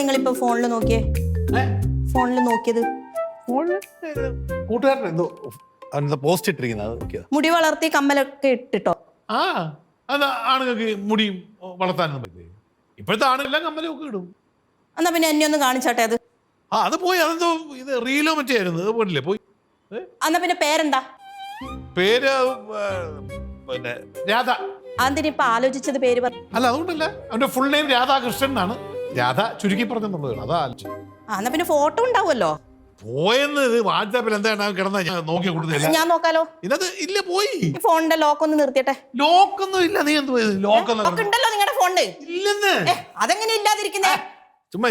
നിങ്ങളിപ്പോ ഫോണിൽ നോക്കിയേ? ഫോണിൽ നോക്കിയത് കൂട്ടുകാരൻ എന്തോ പോസ്റ്റ് ഇട്ടിരിക്കുന്നത്. മുടി വളർത്തി കമ്മലൊക്കെ ഇട്ടിട്ടോ? ആ അത് ആണുങ്ങൾക്ക് മുടിയും വളർത്താനൊന്നും പറ്റില്ലേ? ഇപ്പോഴത്തെ ആണെല്ലാം കമ്മലും ഒക്കെ ഇടും. എന്നാ പിന്നെ എന്നെ ഒന്ന് കാണിച്ചാട്ടെ അത്. അത് പോയി, അതെന്തോ ഇത് റീലോ മറ്റേ ആയിരുന്നു, അത് പോയില്ലേ പോയി. എന്നാ പിന്നെ പേരെന്താ? പേര് പിന്നെ രാധ. അതിനിപ്പൊ ആലോചിച്ചത് പേര് പറ. അല്ല അതുകൊണ്ടല്ല, അവന്റെ ഫുൾ നെയിം രാധാകൃഷ്ണൻ എന്നാണ്. രാധ ചുരുക്കി പറഞ്ഞെന്നുള്ളതാണ്, അതാ ആലോചിച്ചു. എന്നാ പിന്നെ ഫോട്ടോ ഉണ്ടാവുമല്ലോ. പോയെന്ന് വാട്സാപ്പിൽ എന്താണ് കിടന്ന ഞാൻ നോക്കി കൊടുത്തില്ല. ഞാൻ നോക്കാലോ. ഇന്നത് ഇല്ല, പോയി. ഫോണിന്റെ ലോക്ക് ഒന്ന് നിർത്തിയട്ടെ. ലോക്കൊന്നും ഇല്ല. നീ എന്ത് ലോക്കൊന്നും ഉണ്ടല്ലോ നിങ്ങളുടെ ഫോണില്. ഇല്ലെന്ന്. അതെങ്ങനെ ഇല്ലാതിരിക്കുന്നേ? ചുമ്മാ